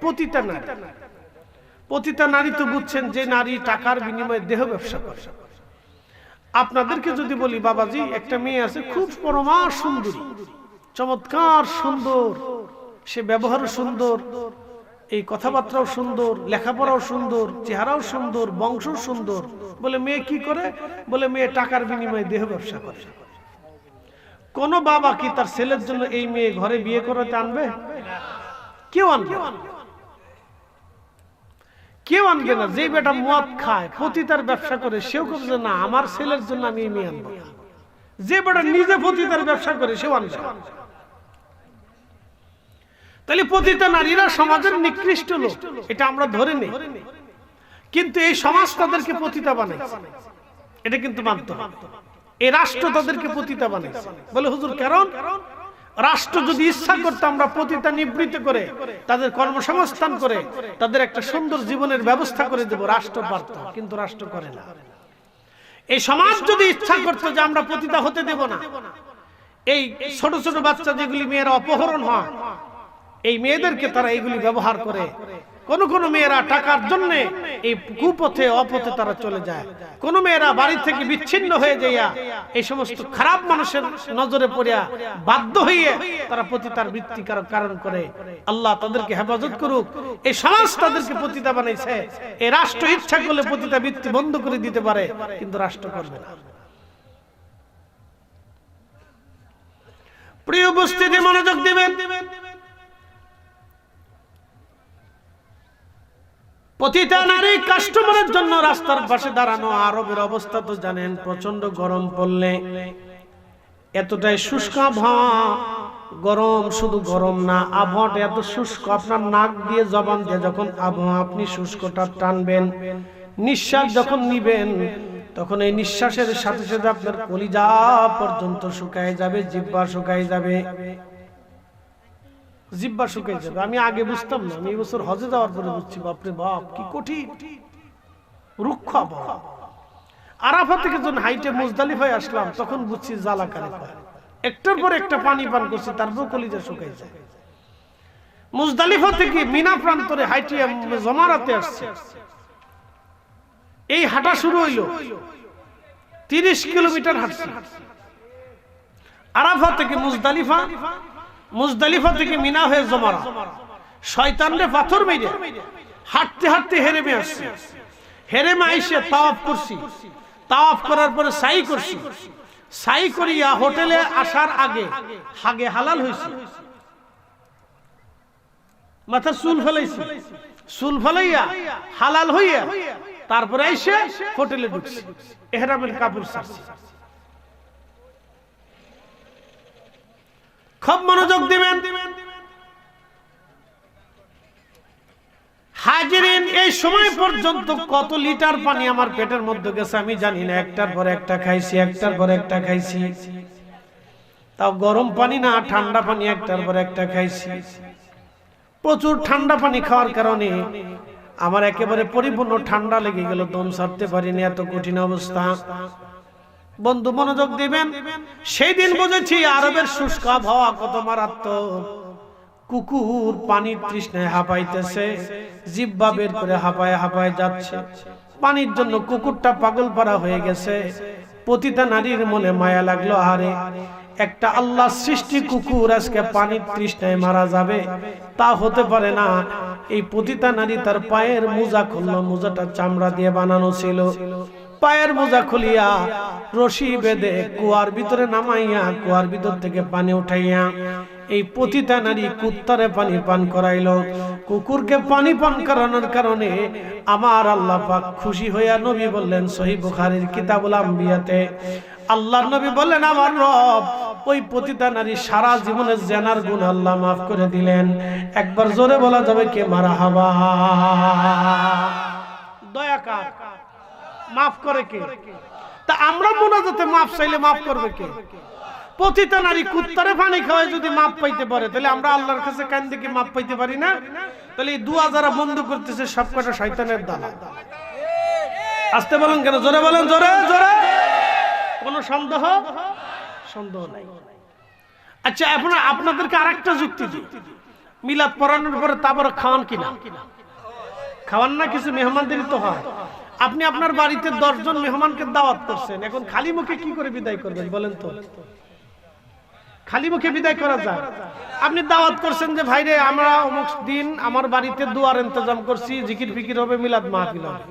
পতিতা নারী। পতিতা নারী তো বুঝছেন যে নারী টাকার বিনিময়ে দেহ ব্যবসা করে। আপনাদেরকে যদি বলি বাবাজি একটা মেয়ে আছে খুব পরমা সুন্দরী, চমৎকার সুন্দর, সে ব্যবহারও সুন্দর, এই কথাবার্তাও সুন্দর, লেখাপড়াও সুন্দর, চেহারাও সুন্দর, বংশ সুন্দর, বলে মেয়ে কি করে? বলে মেয়ে টাকার বিনিময়ে দেহ ব্যবসা করে। কোন বাবা কি তার ছেলের জন্য এই মেয়ে ঘরে বিয়ে করাতে আনবে? কেউ আনবে না, কেউ আনবে না। যে বেটা মদ খায়, পতিতার ব্যবসা করে, সেও বলছে না আমার ছেলের জন্য আমি এই মেয়ে আনবো। যে বেটা নিজে পতিতার ব্যবসা করে সেও আনবে। তাহলে পতিতা নারীরা সমাজের নিকৃষ্ট লোক, এটা আমরা ধরে নেই। কিন্তু এই সমাজ তাদেরকে পতিতা বানাইছে, এটা কিন্তু মানতে হবে। এই রাষ্ট্র তাদেরকে পতিতা বানাইছে। বলে হুজুর কারণ রাষ্ট্র যদি ইচ্ছা করতে আমরা পতিতা নিবৃত্ত করে তাদের কর্মসংস্থান করে তাদের একটা সুন্দর জীবনের ব্যবস্থা করে দেব, রাষ্ট্র পারত, কিন্তু রাষ্ট্র করে না। এই সমাজ যদি ইচ্ছা করতো যে আমরা পতিতা হতে দেব না, এই ছোট ছোট বাচ্চা যেগুলি মেয়েরা অপহরণ হয়, এই মেয়েদেরকে তারা এইগুলি ব্যবহার করে। কোন কোন মেয়েরা টাকার জন্য এই কুপথে অপথে তারা চলে যায়। কোন মেয়েরা বাড়ি থেকে বিচ্ছিন্ন হয়ে যাইয়া এই সমস্ত খারাপ মানুষের নজরে পড়িয়া বাধ্য হইয়া তারা পতিতার বৃত্তি কারণ করে। আল্লাহ তাদেরকে হেফাজত করুক। এই সমাজ তাদেরকে পতিতা বানাইছে। এই রাষ্ট্র ইচ্ছা করলে পতিতা বৃত্তি বন্ধ করে দিতে পারে, কিন্তু রাষ্ট্র করবে না। প্রিয় উপস্থিতি, মনোযোগ দিবেন। পতিতা নারী কাস্টমারের জন্য রাস্তার পাশে দাঁড়ানো। আরবের অবস্থা তো জানেন, প্রচন্ড গরম পড়লে এতটাই শুষ্ক আবহাওয়া, গরম শুধু গরম না, আবহাওয়াটা এত শুষ্ক, আপনার নাক দিয়ে জবান দিয়ে যখন আবহাওয়া আপনি শুষ্কটা টানবেন, নিঃশ্বাস যখন নিবেন, তখন এই নিঃশ্বাসের সাথে সাথে আপনার কলিজা পর্যন্ত শুকায় যাবে, জিহ্বা শুকায় যাবে, জিহ্বা শুকায় যাবে। আমি আগে বুঝতাম না, আমি এই বছর হজে যাওয়ার পরে বুঝছি, বাপরে বাপ কি কঠিন রুক্ষ আবহাওয়া। আরাফা থেকে যখন হাইটে মুজদালিফায় আসলাম তখন বুঝছি জ্বালা কারে পায়। একটার পর একটা পানি পান করছি, তারপর কলিজা শুকায় যায়। মুজদালিফা থেকে মিনা প্রান্তরে হাইটে জমারাতে আসছে, এই হাঁটা শুরু হইল, 30 কিলোমিটার হাঁটছি আরাফা থেকে মুজদালিফা, মুজদালিফা থেকে মিনা হয়ে জমারা। শয়তানরে পাথর মেরে হাঁটতে হাঁটতে হেরেমে আসছি। হেরেমে আইসে তাওয়াফ করছি, তাওয়াফ করার পরে সাই করছি, সাই করিয়া হোটেলে আসার আগে হাগে হালাল হয়েছি, মাথার চুল ফেলাইছি, চুল ফেলাইয়া হালাল হইয়া তারপরে আইসে হোটেলে ঢুকছি, ইহরামের কাপড় ছাড়ছি। খুব মনোযোগ দিবেন হাজিরিন। এই সময় পর্যন্ত কত লিটার পানি আমার পেটের মধ্যে গেছে আমি জানি না। একটার পর একটা খাইছি, একটার পর একটা খাইছি, তাও গরম পানি না, ঠান্ডা পানি একটার পর একটা খাইছি। প্রচুর ঠান্ডা পানি খাওয়ার কারণে আমার একেবারে পরিপূর্ণ ঠান্ডা লেগে গেল, দম ছাড়তে পারিনি, এত কঠিন অবস্থা। বন্ধু মনোযোগ দিবেন, সেই দিন বুঝেছি আরবের শুষ্ক আবহাওয়া কত মারাত্মক। কুকুর পানির তৃষ্ণায় হাঁপাইতেছে, জিহ্বা বের করে হাঁপায় হাঁপায় যাচ্ছে, পানির জন্য কুকুরটা পাগল পারা হয়ে গেছে। পতিতা নারীর মনে মায়া লাগলো, আরে একটা আল্লাহ সৃষ্টি কুকুর আজকে পানির তৃষ্ণায় মারা যাবে, তা হতে পারে না। এই পতিতা নারী তার পায়ের মোজা খুললো, মোজাটা চামড়া দিয়ে বানানো ছিল, পায়ের মোজা খুলিয়া রশি বেঁধে কুয়ার ভিতরে নামাইয়া কুয়ার ভিতর থেকে পানি উঠাইয়া এই পতিতা নারী কুত্তারে পানি পান করাইল। কুকুরকে পানি পান করানোর কারণে আমার আল্লাহ পাক খুশি হইয়া নবী বললেন, সহিহ বুখারীর কিতাবুল আম্বিয়াতে আল্লাহর নবী বললেন, আমার রব ওই পতিতা নারী সারা জীবনের জিনার গুনাহ আল্লাহ maaf করে দিলেন। একবার জোরে বলা যাবে কে মারহাবা? দয়া কার? মাফ করে কে? তা আমরা মোনাজাতে মাফ চাইলে মাফ করবে কে? পতিতা নারী কুত্তারে পানি খাওয়ায় যদি মাফ পাইতে পারে, তাহলে আমরা আল্লাহর কাছে কান্দে কি মাফ পাইতে পারি না? তাহলে এই দুয়া যারা বন্ধ করতেছে সবকটা শয়তানের দালাল। আস্তে বলেন কেন? জোরে বলেন, জোরে জোরে। কোনো সন্দেহ নাই। আচ্ছা, আপনাদেরকে আরেকটা যুক্তি দিই। মিলাদ পড়ানোর পরে তারপর খাওয়ান কিনা? খাওয়ান না, কিছু মেহমানদেরই তো হয়। আপনি আপনার বাড়িতে 10 জন মেহমানকে দাওয়াত করছেন, এখন খালি মুখে কি করে বিদায় করবেন বলেন তো? খালি মুখে বিদায় করা যায়? আপনি দাওয়াত করছেন যে ভাইরে আমরা অমুক দিন আমার বাড়িতে দুয়ার ইন্তজাম করছি, জিকির ফিকির হবে, মিলাদ মাহফিল হবে।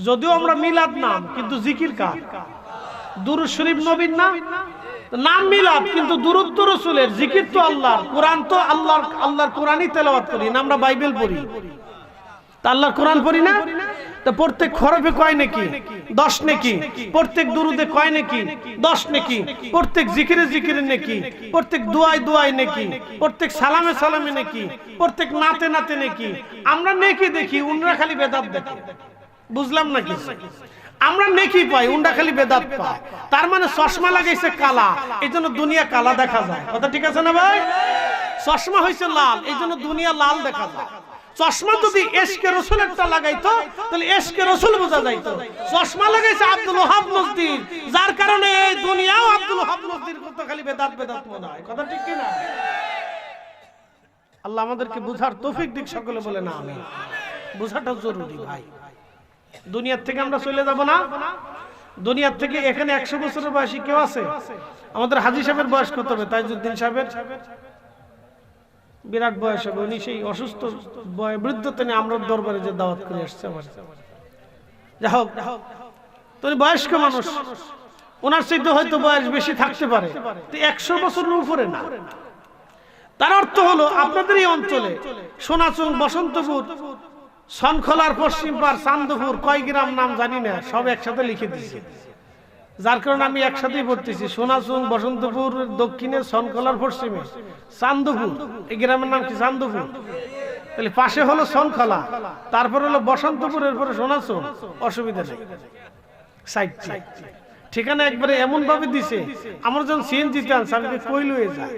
যদিও আমরা মিলাদ নাম, কিন্তু জিকির কার? দুরূদ শরীফ নবীর নাম, নাম মিলাদ কিন্তু দুরূদ তো রাসূলের, জিকির তো আল্লাহর, কোরআন তো আল্লাহর কোরআনই তেলাওয়াত করি না, আমরা বাইবেল পড়ি। তা আল্লাহর কোরআন পড়ি না? তো প্রত্যেক হরফে কয় নাকি? 10 নাকি। প্রত্যেক দুরুদে কয় নাকি? 10 নাকি। প্রত্যেক জিকিরে জিকিরে নাকি। প্রত্যেক দুআয় দুআয় নাকি। প্রত্যেক সালামে সালামে নাকি। প্রত্যেক নাতে নাতে নাকি। আমরা নেকি দেখি, উনরা খালি বেদাত দেখে। বুঝলাম না কিছু? আমরা নেকি পাই, উনরা খালি বেদাত পায়। তার মানে চশমা লাগাইছে কালা, এইজন্য দুনিয়া কালা দেখা যায়। কথা ঠিক আছে না ভাই? চশমা হইছে লাল, এইজন্য দুনিয়া লাল দেখা যায়। চশমা যদি এশকে রাসূলেরটা লাগাইতো তাহলে এশকে রাসূল বোঝা যাইতো। চশমা লাগাইছে আব্দুল ওহাব নজদীর, যার কারণে এই দুনিয়াও আব্দুল ওহাব নজদীর কত খালি বেদাত বেদাত মনে হয়। কথা ঠিক কি না? আল্লাহ আমাদেরকে বুঝার তৌফিক দিক, সকলে বলে না আমিন। বুঝাটা জরুরি ভাই। দুনিয়ার থেকে আমরা চলে যাব না। দুনিয়ার থেকে এখানে 100 বছরের বয়সী কেউ আছে? আমাদের হাজী সাহেবের বয়স কত হবে? তাইজউদ্দিন সাহেবের বিরাট বয়স হবে, উনি সেই অসুস্থ বৃদ্ধতে নিয়ে আমরা দরবারে যে দাওয়াত করে আসছে আমার। যাই হোক, তুমি বয়স্ক মানুষ, ওনার চাইতে হয়তো বয়স বেশি থাকতে পারে, 100 বছরের উপরে না। তার অর্থ হলো আপনাদের এই অঞ্চলে সোনাচুং, বসন্তপুর, সনখলার পশ্চিম পার, চান্দপুর, কয় গ্রাম নাম জানি না, সব একসাথে লিখে দিয়েছে। যার কারণে আমি একসাথেই পড়তেছি, সোনাচুং, বসন্তপুর দক্ষিণে, সনখলার পশ্চিমে, চান্দপুর। এই গ্রামের নাম কি? চান্দপুর। তাহলে পাশে হলো সনখলা, তারপর হলো বসন্তপুরের পরে সোনাচুং। অসুবিধা নেই, ঠিকানা একবারে এমন ভাবে দিছে, আমার যখন সিএনজিতে আনছে আমি কই লয়ে যায়,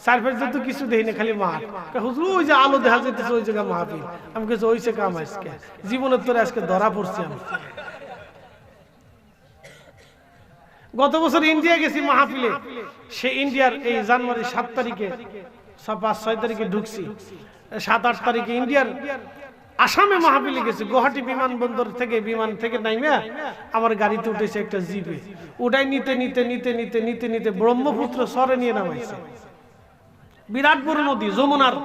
সার্ফের যত কিছু দেখি না, খালি মাঠ। হুজুর ওই যে আলো দেখা যেতেছে, ওই জায়গা মাহফিল। আমি কিছু ওইসে কাম আজকে জীবনের তোরে আজকে ধরা পড়ছি আমি। গত বছর ইন্ডিয়া গেছি মাহফিলে, সে ইন্ডিয়ার এই জানুয়ারি 7 তারিখে, 5-6 তারিখে ঢুকছি, 7-8 তারিখে ইন্ডিয়ার আসামে মাহফিলে গেছি। গুয়াহাটি বিমানবন্দর থেকে, বিমান থেকে নাইমা আমার গাড়িতে উঠেছে একটা জিপে, উঠাই নিতে নিতে নিতে নিতে নিতে নিতে ব্রহ্মপুত্র সরে নিয়ে নামাইছে। বিরাট বড় নদী, যমুনার,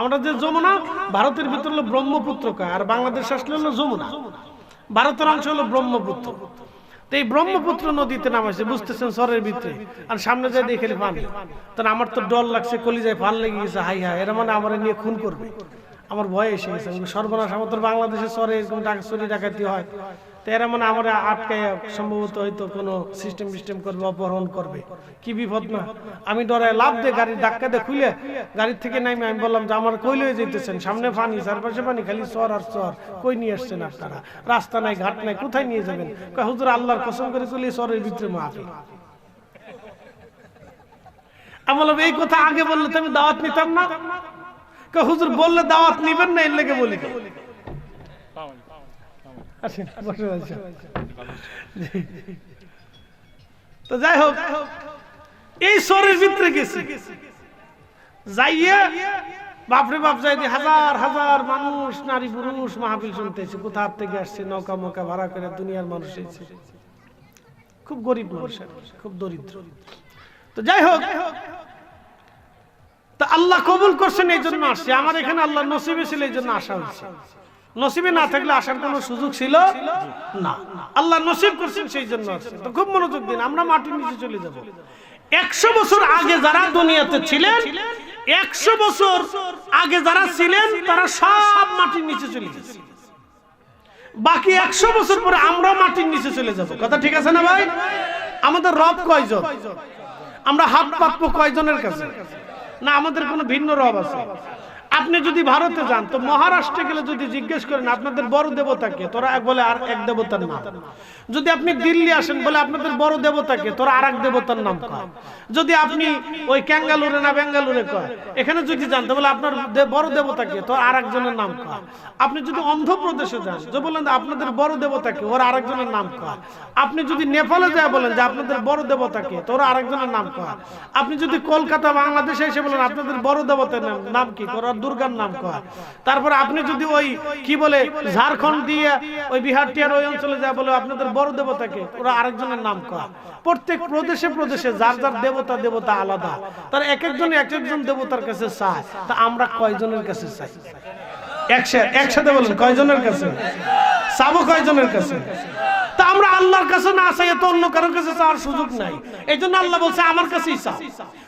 আমরা যে যমুনা ভারতের ভিতর হলো ব্রহ্মপুত্র কয়, আর বাংলাদেশ আসলে হলো যমুনা, ভারতের অংশ হলো ব্রহ্মপুত্র। তো এই ব্রহ্মপুত্র নদীতে নামাইছে, বুঝতেছেন, সরের ভিতরে, আর সামনে যায় দেখে পানি। তখন আমার তো ডর লাগছে, কলিজায় ফাল লেগে গেছে, হাই হাই এরা মানে আমার নিয়ে খুন করবে। আমার ভয় এসে গেছে, সর্বনাশ, আমাদের বাংলাদেশের সরে এরকম চুরি ডাকাতি হয়, তো এরা মানে আমার আটকায় সম্ভবত হয়তো কোনো সিস্টেম করবে, অপহরণ করবে, কি বিপদ না। আমি ডরায় লাভ দিয়ে গাড়ির ধাক্কা দিয়ে খুলে গাড়ির থেকে নামে আমি বললাম যে আমার কই লয়ে যেতেছেন? সামনে পানি, চারপাশে পানি, খালি চর আর চর, কই নিয়ে আসছেন আপনারা? রাস্তা নাই, ঘাট নাই, কোথায় নিয়ে যাবেন? হুজুর আল্লাহর কসম করে চলি চরের ভিতরে মাহফিল। আমি বললাম এই কথা আগে বললে তো আমি দাওয়াত নিতাম না। হুজুর বললে দাওয়াত নিবেন না, এর লেগে বলি। তো যাই হোক, এই শহরের ভিতরে গেছি, যাইয়ে বাপরে বাপ, যাই হাজার হাজার মানুষ, নারী পুরুষ মাহফিল শুনতেছে। কোথা থেকে আসছে? নৌকা মৌকা ভাড়া করে দুনিয়ার মানুষ এসেছে, খুব গরিব মানুষ, খুব দরিদ্র। তো যাই হোক, তা আল্লাহ কবুল করছেন, এই জন্য আসছে। আমার এখানে আল্লাহ নসিবে ছিল, এই জন্য আসা হয়েছে। নসিবে না থাকলে আসার কোনো সুযোগ ছিল না, আল্লাহ নসিব করছেন, সেই জন্য আসছে। তো খুব মনোযোগ দিন, আমরা মাটির নিচে চলে যাব। 100 বছর আগে যারা দুনিয়াতে ছিলেন, 100 বছর আগে যারা ছিলেন, তারা সব মাটির নিচে চলে গেছে। বাকি 100 বছর পরে আমরা মাটির নিচে চলে যাব। কথা ঠিক আছে না ভাই? আমাদের রব কয়জন? আমরা হাত পাতবো কয়জনের কাছে? না আমাদের কোনো ভিন্ন রব আছে? আপনি যদি ভারতে যান, তো মহারাষ্ট্রে গেলে যদি জিজ্ঞেস করেন আপনাদের বড় দেবতাকে, তোরা বলে আর এক দেবতার নাম। যদি আপনি দিল্লি আসেন, বলে আপনাদের বড় দেবতাকে, তোরা আর এক দেবতার নাম কয়। যদি আপনি ওই ক্যাঙ্গালুরে না বেঙ্গালুরে কয়, এখানে যদি যান, তো বলে আপনার বড় দেবতাকে, তোর আর একজনের নাম কয়। আপনি যদি অন্ধ্রপ্রদেশে যান, যে বলেন আপনাদের বড় দেবতাকে, ওর আরেকজনের নাম কয়। আপনি যদি নেপালে যায় বলেন যে আপনাদের বড় দেবতাকে, তোর আরেকজনের নাম কয়। আপনি যদি কলকাতা বাংলাদেশে এসে বলেন আপনাদের বড় দেবতার নাম কি, ওর দুর্গার নাম কয়। তারপরে আপনি যদি ওই কি বলে ঝাড়খণ্ড দিয়ে ওই বিহার টিয়ার ওই অঞ্চলে যায় বলে আপনাদের বড় দেবতাকে, ওরা আরেকজনের নাম কয়। প্রত্যেক প্রদেশে প্রদেশে যার যার দেবতা আলাদা, তার এক একজন দেবতার কাছে চায়। তা আমরা কয়জনের কাছে চাই? একসাথে বলেন, কয়জনের কাছে চাবো? কয়জনের কাছে? তা আমরা আল্লাহর কাছে না চাই তো অন্য কারোর কাছে চাওয়ার সুযোগ নাই। এই জন্য আল্লাহ বলছে আমার কাছেই চাও।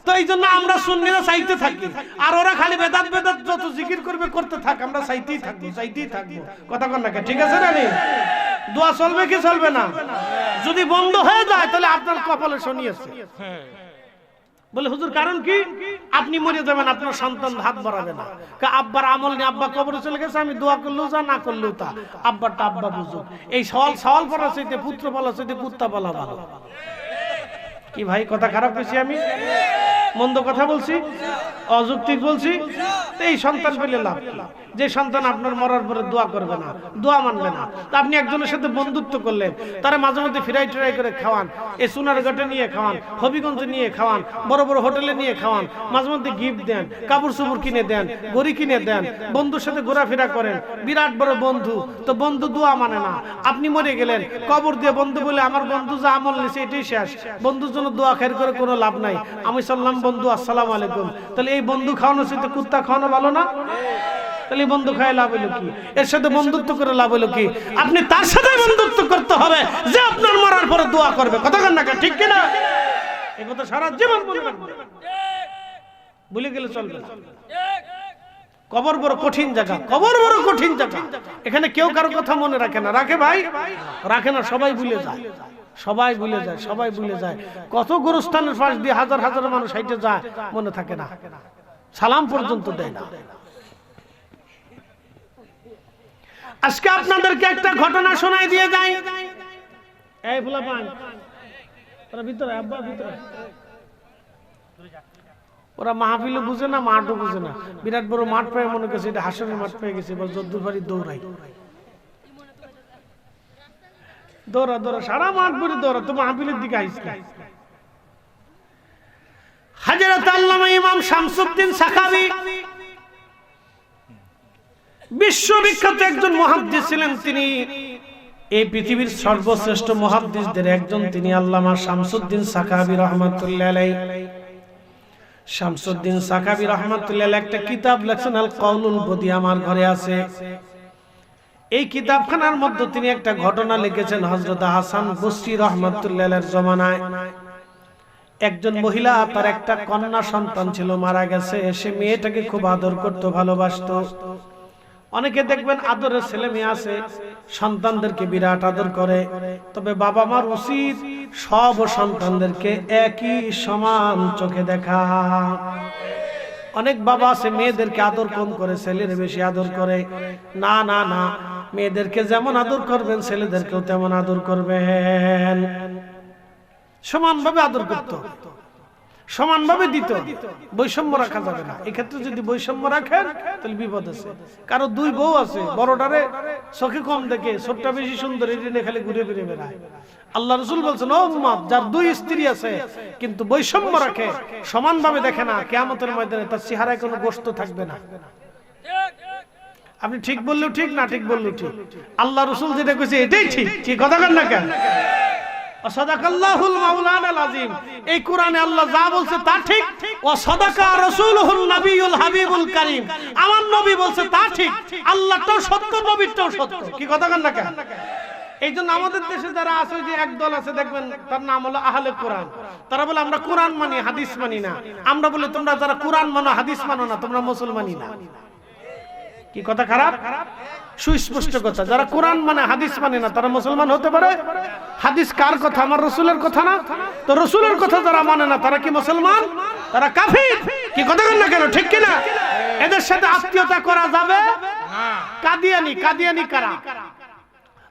তো এই জন্য আমরা সুন্নিরা চাইতে থাকি, আর ওরা খালি বেদাত যত জিকির করবে করতে থাক, আমরা চাইতেই থাকবো। কথা কন না, ঠিক আছে না? দোয়া চলবে কি চলবে না? যদি বন্ধ হয়ে যায় তাহলে আপনার কপালে শনি আছে। বলে হুজুর কারণ কি? আপনি মরে যাবেন, আপনার সন্তান হাত বাড়াবে না। আব্বার আমল নেই, আব্বা কবরে চলে গেছে, আমি দোয়া করলেও যা না করলেও তা, আব্বারটা আব্বা বুঝুক। এই সওয়াল পালা চাইতে পুত্র পালা চাইতে কুত্তা পালা ভালো। কি ভাই কথা খারাপ হয়েছি? আমি মন্দ কথা বলছি? অযৌক্তিক বলছি? এই সন্তান পেলে লাভ, যে সন্তান আপনার মরার পরে দোয়া করবে না, দোয়া মানবে না। তা আপনি একজনের সাথে বন্ধুত্ব করলেন, তারা মাঝে মধ্যে ফিরাই করে খাওয়ান, এই সোনারঘাটে নিয়ে খাওয়ান, হবিগঞ্জে নিয়ে খাওয়ান, বড় বড় হোটেলে নিয়ে খাওয়ান, মাঝে মধ্যে গিফট দেন, কাপড় চোপড় কিনে দেন, ঘড়ি কিনে দেন, বন্ধুর সাথে ঘোরাফেরা করেন, বিরাট বড় বন্ধু। তো বন্ধু দোয়া মানে না। আপনি মরে গেলেন, কবর দিয়ে বন্ধু বলে আমার বন্ধু যা আমল নিয়েছে এটাই শেষ, বন্ধুর জন্য দোয়া খের করে কোনো লাভ নাই। আমি সাল্লাম বন্ধু আসসালামু আলাইকুম। তাহলে এই বন্ধু খাওয়ানোর সাথে কুত্তা খাওয়ানো ভালো না? তাহলে বন্ধু খায় লাভ হলো কি? এর সাথে বন্ধুত্ব করে লাভ হলো কি? আপনি তার সাথে বন্ধুত্ব করতে হবে যে আপনার মরার পরে দোয়া করবে। কথা কন না, ঠিক কিনা? এই কথা সারা জীবন মনে রাখবেন, ভুলে গেলে চলবে না। কবর বড় কঠিন জায়গা, কবর বড় কঠিন জায়গা। এখানে কেউ কারো কথা মনে রাখে না। রাখে ভাই? রাখে না, সবাই ভুলে যায়, সবাই ভুলে যায়। কত গোরস্থানের পাশ দিয়ে হাজার হাজার মানুষ হাইটে যায়, মনে থাকে না, সালাম পর্যন্ত দেয় না। আজকে আপনাদেরকে একটা ঘটনা শোনাই দিয়ে যাই। এই ফুলা পান ওরা ভিতরে, আব্বা ভিতরে। ওরা মাহফিলও বুঝে না, মাঠও বুঝে না। বিরাট বড় মাঠ পেয়ে মনে করছে এটা হাসনের মাঠ পেয়ে গেছে, এবার যদ্দুর বাড়ি দৌড়াই, দৌড়া সারা মাঠ ভরে দৌড়া। তো মাহফিলের দিকে আইস না। হযরত আল্লামা ইমাম শামসুদ্দিন সাখাবী বিশ্ববিখ্যাত একজন মুহাদ্দিস ছিলেন। তিনি এই পৃথিবীর সর্বশ্রেষ্ঠ মুহাদ্দিসদের একজন। তিনি আল্লামা শামসুদ্দিন সাখাবী রাহমাতুল্লাহ আলাইহি। শামসুদ্দিন সাখাবী রাহমাতুল্লাহ আলাইহি একটা কিতাব লেখেন, আল কাউলুল বদি, আমার ঘরে আছে। এই কিতাবখানার মধ্যে তিনি একটা ঘটনা লিখেছেন। হযরত হাসান বসরি রাহমাতুল্লাহ আলাইহির জমানায় একজন মহিলা, তার একটা কন্যা সন্তান ছিল, মারা গেছে। সে মেয়েটাকে খুব আদর করত, ভালোবাসতো। অনেকে দেখবেন আদরের ছেলে মেয়ে আছে, সন্তানদেরকে বিরাট আদর করে। তবে বাবা মার উচিত সব সন্তানদেরকে একই সমান চোখে দেখা। অনেক বাবা আছে মেয়েদেরকে আদর কম করে, ছেলের বেশি আদর করে। না না না, মেয়েদেরকে যেমন আদর করবেন ছেলেদেরকেও তেমন আদর করবেন। সমানভাবে আদর করত, সমানভাবে দিত, বৈষম্য রাখা যাবে না। এক্ষেত্রে যদি বৈষম্য রাখেন তাহলে বিপদ আছে। কারো দুই বউ আছে, বড়টারে চোখে কম দেখে, ছোটটা বেশি সুন্দর, এটা নিয়ে খালি ঘুরে ফিরে বেড়ায়। আল্লাহ রাসূল বলছেন, ও উম্মত, যার দুই স্ত্রী আছে কিন্তু বৈষম্য রাখে, সমানভাবে দেখে না, কিয়ামতের ময়দানে তার চেহারায় কোনো গোশত থাকবে না। আপনি ঠিক বললেও ঠিক, না ঠিক বললেও ঠিক। আল্লাহ রাসূল যেটা কইছে এটাই ঠিক। কি কথা বলেন না কেন? সাদাকাল্লাহুল মাওলানাল আযীম। এই কোরআনে আল্লাহ যা বলছে তা ঠিক। ওয়া সাদাকা রাসূলুহুন নবিয়ুল হাবিবুল কারীম। আমার নবী বলছে তা ঠিক। আল্লাহটাও সত্য, নবীটাও সত্য। কি কথা বলেন না কেন? এইজন্য আমাদের দেশে যারা আছে, যে একদল আছে দেখবেন, তার নাম হলো আহলে কোরআন। তারা বলে আমরা কোরআন মানি, হাদিস মানি না। আমরা বলি তোমরা যারা কোরআন মানো, হাদিস মানো না, তোমরা মুসলমানই না। কি কথা খারাপ? সুস্পষ্ট কথা। যারা কোরআন মানে হাদিস মানে না, তারা মুসলমান হতে পারে? হাদিস কার কথা? আমার রাসূলের কথা না? তো রাসূলের কথা যারা মানে না, তারা কি মুসলমান? তারা কাফির। কি কথা বলেন না কেন? ঠিক কি না? এদের সাথে আত্মীয়তা করা যাবে না। কাদিয়ানি কারা?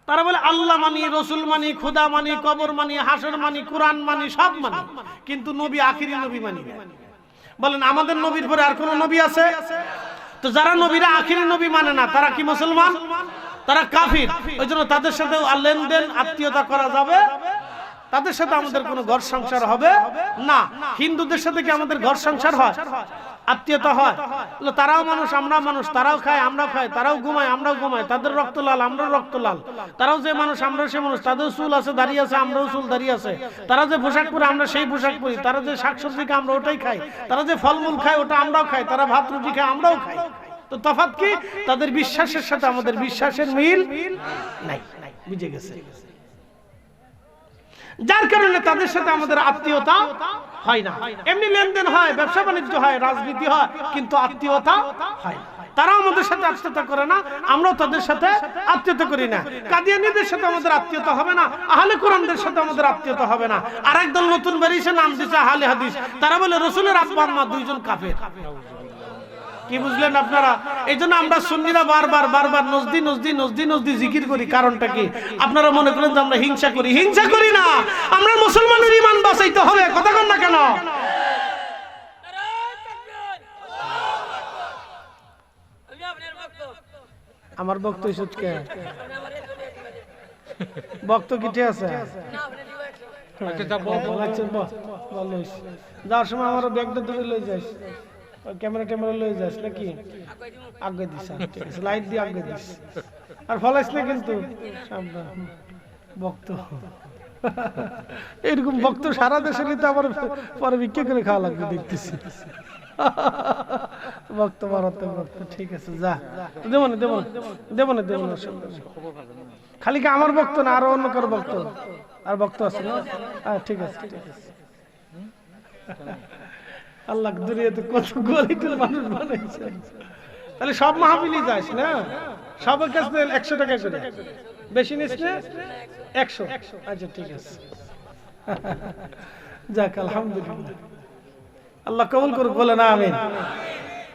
তারা বলে আল্লাহ মানি, রাসূল মানি, খোদা মানি, কবর মানি, হাসর মানি, কোরআন মানি, সব মানি, কিন্তু নবী আখিরি নবী মানি না। বলেন আমাদের নবীর পরে আর কোন নবী আছে? তো যারা নবীরা আখিরি নবী মানে না, তারা কি মুসলমান? তারা কাফির। ওইজন্য তাদের সাথে লেনদেন, আত্মীয়তা করা যাবে, তাদের সাথে আমাদের কোনো ঘর সংসার হবে না। হিন্দুদের সাথে কি আমাদের ঘর সংসার হয়? আত্মীয়তা হয়, তারাও মানুষ আমরাও মানুষ, তারাও খায় আমরাও খাই, তারাও ঘুমায় আমরাও ঘুমাই, তাদের রক্ত লাল আমরাও রক্ত লাল, তারাও যে মানুষ আমরাও সে মানুষ, তাদের চুল আছে দাড়ি আছে আমরাও চুল দাড়ি আছে, তারা যে পোশাক পরে আমরা সেই পোশাক পরি, তারা যে শাকসবজি খায় আমরা ওটাই খাই, তারা যে ফলমূল খায় ওটা আমরাও খাই, তারা ভাত রুটি খায় আমরাও খাই। তো তফাৎ কি? তাদের বিশ্বাসের সাথে আমাদের বিশ্বাসের মিল নাই। বুঝে গেছে? যার কারণে তাদের সাথে আমাদের আত্মীয়তা হয় না। এমনি লেনদেন হয়, ব্যবসা বাণিজ্য হয়, রাজনীতি হয়, কিন্তু আত্মীয়তা হয় না। তারাও আমাদের সাথে আত্মীয়তা করে না, আমরাও তাদের সাথে আত্মীয়তা করি না। কাদিয়ানীদের সাথে আমাদের আত্মীয়তা হবে না, আহলে কোরআনদের সাথে আমাদের আত্মীয়তা হবে না। আর একদল নতুন বেরিয়েছে, নাম দিচ্ছে আহলে হাদিস, তারা বলে রাসূলের আব্বা আম্মা দুইজন কাফের। কি বুঝলেন আপনারা? এই জন্য আমরা সুন্নিরা বারবার বারবার নজদি নজদি নজদি নজদি জিকির করি। কারণটা কি? আপনারা মনে করেন যে আমরা হিংসা করি? হিংসা করি না, আমরা মুসলমানের ঈমান বাঁচাইতে হবে। কথা কন না কেন? আমার বক্ত ইসুতকে বক্ত কি ঠিক আছে? যাওয়ার সময় আমার ব্যাগটা ধরে লই যাস, ক্যামেরা ট্যামেরা লই যাস নাকি? আগে দিস, ঠিক আছে, লাইট দিয়ে আগে দিস, আর ফলাইস না কিন্তু। সাবধান বক্ত, এরকম বক্ত সারা দেশে নিতে আবার পরে বিক্রি করে খাওয়া লাগবে দেখতেছি। বক্ত মারাতে বক্ত, ঠিক আছে, যা দেবো না দেবো না দেবো না দেবো না। খালি কি আমার বক্ত না, আরো অন্য কারো বক্ত? আর বক্ত আছে না? ঠিক আছে ঠিক আছে। আল্লাহ দুনিয়াতে কত কোয়ালিটির মানুষ বানাইছে। তাহলে সব মাহফিলই যাস না, সবার কাছে 100 টাকা করে, বেশি নিস না? 100। আচ্ছা ঠিক আছে, যাক আলহামদুলিল্লাহ, আল্লাহ কবুল করুক, বলেন আমিন।